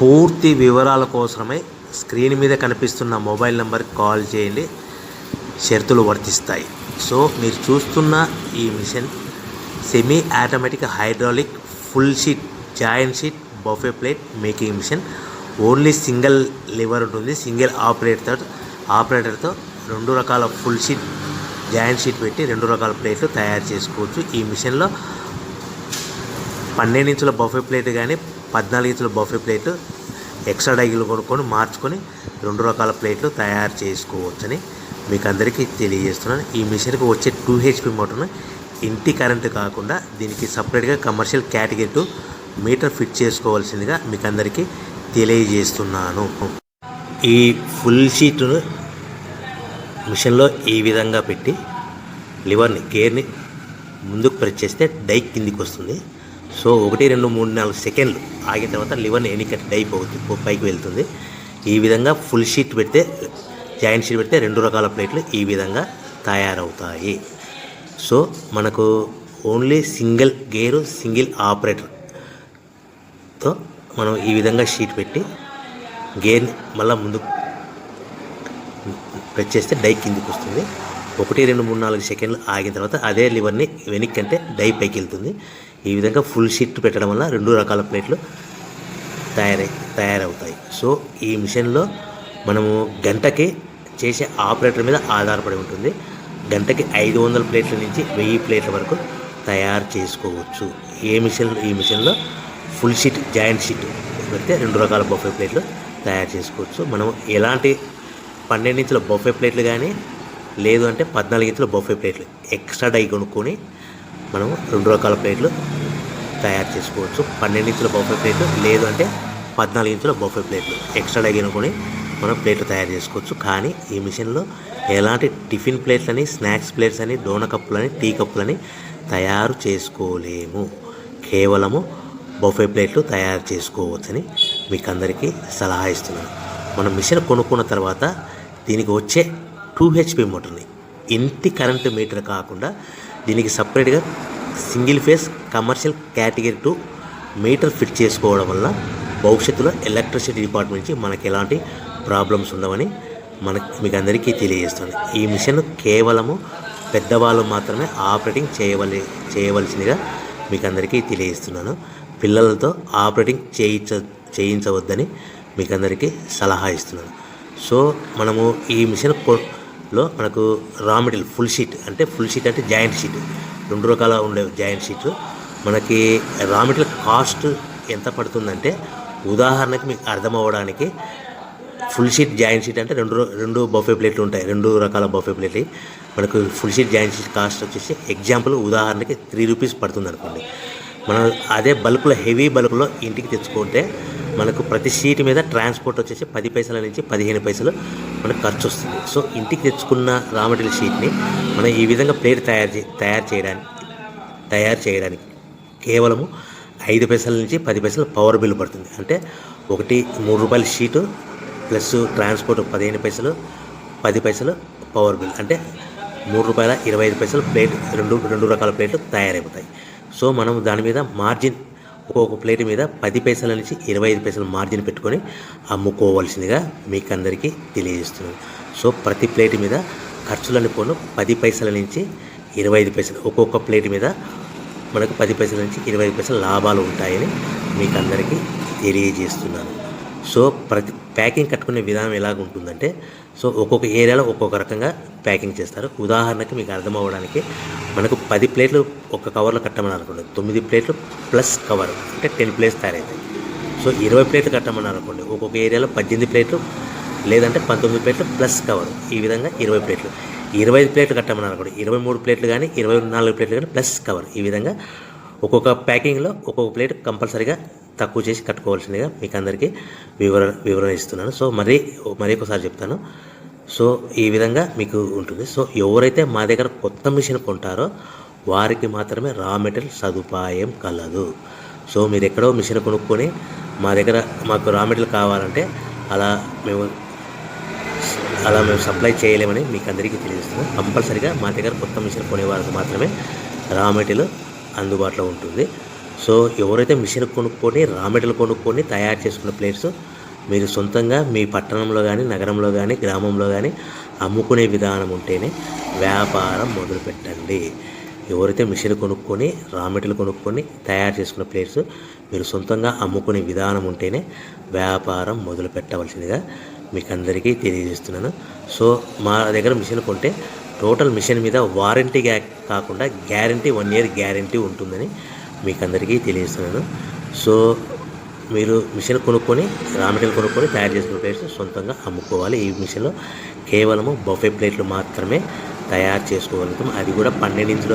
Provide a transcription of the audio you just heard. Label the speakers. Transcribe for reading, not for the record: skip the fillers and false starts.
Speaker 1: పూర్తి వివరాల కోసమై స్క్రీన్ మీద కనిపిస్తున్న మొబైల్ నెంబర్కి కాల్ చేయండి. షరతులు వర్తిస్తాయి. సో మీరు చూస్తున్న ఈ machine semi automatic hydraulic full sheet joint sheet buffet plate making machine. Only single lever ఉంటుంది. సింగిల్ ఆపరేటర్తో 2 రకాల ఫుల్ షీట్ జాయింట్ షీట్ పెట్టి 2 రకాల ప్లేట్లు తయారు చేసుకోవచ్చు. ఈ మిషన్లో 12 ఇంచుల బఫే ప్లేట్ కానీ 14 ఇంచుల బఫే ప్లేట్ ఎక్స్ట్రా డైలు కొనుక్కొని మార్చుకొని 2 రకాల ప్లేట్లు తయారు చేసుకోవచ్చని మీకు అందరికీ తెలియజేస్తున్నాను. ఈ మిషన్కి వచ్చే 2 HP మోటార్ను ఇంటి కరెంటు కాకుండా దీనికి సపరేట్గా కమర్షియల్ కేటగిరీ 2 మీటర్ ఫిట్ చేసుకోవాల్సిందిగా మీకు అందరికీ తెలియజేస్తున్నాను. ఈ ఫుల్ షీట్ను మిషన్లో ఈ విధంగా పెట్టి లివర్ని గేర్ని ముందుకు ప్రెస్ చేస్తే డై కిందికి వస్తుంది. సో 1 2 3 4 సెకండ్లు ఆగిన తర్వాత లివర్ని ఎన్నికట్టి డై పైకి వెళ్తుంది. ఈ విధంగా ఫుల్ షీట్ పెడితే జాయింట్ షీట్ పెడితే 2 రకాల ప్లేట్లు ఈ విధంగా తయారవుతాయి. సో మనకు ఓన్లీ సింగిల్ గేరు సింగిల్ ఆపరేటర్తో మనం ఈ విధంగా షీట్ పెట్టి గేర్ని మళ్ళీ ముందుకు ప్రెస్ చేస్తే డై కిందికి వస్తుంది. 1 2 3 4 సెకండ్లు ఆగిన తర్వాత అదే లివర్ని వెనక్కి అంటే డై పైకి వెళ్తుంది. ఈ విధంగా ఫుల్ షీట్ పెట్టడం వల్ల 2 రకాల ప్లేట్లు తయారవుతాయి. సో ఈ మిషన్లో మనము గంటకి చేసే ఆపరేటర్ మీద ఆధారపడి ఉంటుంది. గంటకి 500 ప్లేట్ల నుంచి 1000 ప్లేట్ల వరకు తయారు చేసుకోవచ్చు. ఈ మిషన్లో ఫుల్ షీట్ జాయింట్ షీట్ పెడితే 2 రకాల బఫే ప్లేట్లు తయారు చేసుకోవచ్చు. మనం ఎలాంటి 12 ఇంచుల బఫే ప్లేట్లు కానీ లేదు అంటే 14 ఇంచుల బఫే ప్లేట్లు ఎక్స్ట్రా డై కొనుక్కొని మనం 2 రకాల ప్లేట్లు తయారు చేసుకోవచ్చు. 12 ఇంచుల బఫే ప్లేట్లు లేదు అంటే 14 ఇంచుల బఫే ప్లేట్లు ఎక్స్ట్రా డై కొనుక్కొని మనం ప్లేట్లు తయారు చేసుకోవచ్చు. కానీ ఈ మిషన్లో ఎలాంటి టిఫిన్ ప్లేట్లని స్నాక్స్ ప్లేట్స్ అని డోనా కప్పులని టీ కప్పులని తయారు చేసుకోలేము. కేవలము బఫే ప్లేట్లు తయారు చేసుకోవచ్చని మీకు అందరికీ సలహా ఇస్తున్నాను. మనం మిషన్ కొనుక్కున్న తర్వాత దీనికి వచ్చే 2 HP మోటార్ని ఇంటి కరెంటు మీటర్ కాకుండా దీనికి సపరేట్గా single phase commercial category 2 metre fit చేసుకోవడం వల్ల భవిష్యత్తులో ఎలక్ట్రిసిటీ డిపార్ట్మెంట్ నుంచి మనకి ఎలాంటి ప్రాబ్లమ్స్ ఉండవని మీకు అందరికీ తెలియజేస్తుంది. ఈ మిషన్ కేవలము పెద్దవాళ్ళు మాత్రమే ఆపరేటింగ్ చేయవలసిందిగా మీకు అందరికీ తెలియజేస్తున్నాను. పిల్లలతో ఆపరేటింగ్ చేయించవద్దని మీకు అందరికీ సలహా ఇస్తున్నాను. సో మనము ఈ మిషన్లో మనకు రా మెటీరియల్ ఫుల్ షీట్ అంటే జాయింట్ షీట్ 2 రకాల ఉండే జాయింట్ షీట్లు మనకి రా మెటీరియల్ కాస్ట్ ఎంత పడుతుందంటే ఉదాహరణకి మీకు అర్థం అవ్వడానికి ఫుల్ షీట్ జాయింట్ షీట్ అంటే 2 బఫే ప్లేట్లు ఉంటాయి. 2 రకాల బఫే ప్లేట్లు మనకు full sheet joint sheet cost వచ్చేసి ఎగ్జాంపుల్ ఉదాహరణకి 3 రూపీస్ పడుతుంది అనుకోండి. మనం అదే బల్క్లో హెవీ బల్క్లో ఇంటికి తెచ్చుకుంటే మనకు ప్రతి షీట్ మీద ట్రాన్స్పోర్ట్ వచ్చేసి 10 పైసల నుంచి 15 పైసలు మనకు ఖర్చు వస్తుంది. సో ఇంటికి తెచ్చుకున్న రా మెటీరియల్ షీట్ని మనం ఈ విధంగా ప్లేట్ తయారు చేయడానికి కేవలము 5 పైసల నుంచి 10 పైసలు పవర్ బిల్ పడుతుంది. అంటే 3 రూపాయల షీటు ప్లస్ ట్రాన్స్పోర్ట్ 15 పైసలు 10 పైసలు పవర్ బిల్ అంటే 3 రూపాయల 25 పైసలు ప్లేట్ 2 రకాల ప్లేట్లు తయారైపోతాయి. సో మనం దాని మీద మార్జిన్ ఒక్కొక్క ప్లేట్ మీద 10 పైసల నుంచి 25 పైసలు మార్జిన్ పెట్టుకొని అమ్ముకోవాల్సిందిగా మీకు అందరికీ తెలియజేస్తున్నాను. సో ప్రతి ప్లేట్ మీద ఖర్చులని పోను 10 పైసల నుంచి 25 పైసలు ఒక్కొక్క ప్లేట్ మీద మనకు 10 పైసల నుంచి 25 పైసలు లాభాలు ఉంటాయని మీకు అందరికీ తెలియజేస్తున్నాను. సో ప్రతి ప్యాకింగ్ కట్టుకునే విధానం ఎలాగ ఉంటుందంటే సో ఒక్కొక్క ఏరియాలో ఒక్కొక్క రకంగా ప్యాకింగ్ చేస్తారు. ఉదాహరణకి మీకు అర్థం అవ్వడానికి మనకు 10 ప్లేట్లు ఒక కవర్లో కట్టమని అనుకోండి, 9 ప్లేట్లు ప్లస్ కవర్ అంటే 10 ప్లేట్స్ తయారవుతాయి. సో 20 ప్లేట్లు కట్టమని అనుకోండి, ఒక్కొక్క ఏరియాలో 18 ప్లేట్లు లేదంటే 19 ప్లేట్లు ప్లస్ కవర్ ఈ విధంగా 20 ప్లేట్లు. 25 ప్లేట్లు కట్టమని అనుకోండి, 23 ప్లేట్లు కానీ 24 ప్లేట్లు కానీ ప్లస్ కవర్ ఈ విధంగా ఒక్కొక్క ప్యాకింగ్లో ఒక్కొక్క ప్లేట్ కంపల్సరీగా తక్కువ చేసి కట్టుకోవాల్సిందిగా మీకు అందరికీ వివరణ ఇస్తున్నాను. సో మరీ ఒకసారి చెప్తాను. సో ఈ విధంగా మీకు ఉంటుంది. సో ఎవరైతే మా దగ్గర కొత్త మిషన్ కొంటారో వారికి మాత్రమే రా మెటీరియల్ సదుపాయం కలదు. సో మీరు ఎక్కడో మిషన్ కొనుక్కొని మాకు రా మెటీరియల్ కావాలంటే అలా మేము సప్లై చేయలేమని మీకు అందరికీ తెలియజేస్తున్నాం. కంపల్సరీగా మా దగ్గర కొత్త మిషన్ కొనే వారికి మాత్రమే రా మెటీరియల్ అందుబాటులో ఉంటుంది. సో ఎవరైతే మిషన్ కొనుక్కొని రా మెటీరియల్ కొనుక్కొని తయారు చేసుకున్న ప్లేట్స్ మీరు సొంతంగా మీ పట్టణంలో కానీ నగరంలో కానీ గ్రామంలో కానీ అమ్ముకునే విధానం ఉంటేనే వ్యాపారం మొదలుపెట్టండి. ఎవరైతే మిషన్ కొనుక్కొని రా మెటీరియల్ కొనుక్కొని తయారు చేసుకున్న ప్లేట్స్ మీరు సొంతంగా అమ్ముకునే విధానం ఉంటేనే వ్యాపారం మొదలు పెట్టవలసిందిగా మీకు అందరికీ తెలియజేస్తున్నాను. సో మా దగ్గర మిషన్ కొంటే టోటల్ మిషన్ మీద వారంటీ కాకుండా గ్యారంటీ 1 year గ్యారంటీ ఉంటుందని మీకు అందరికీ తెలియజేస్తున్నాను. సో మీరు మిషన్ కొనుక్కొని రా మెటీరియల్ కొనుక్కొని తయారు చేసుకున్న ప్లేట్స్ సొంతంగా అమ్ముకోవాలి. ఈ మిషన్లో కేవలము బఫే ప్లేట్లు మాత్రమే తయారు చేసుకోగలుగుతాం. అది కూడా 12 ఇంచుల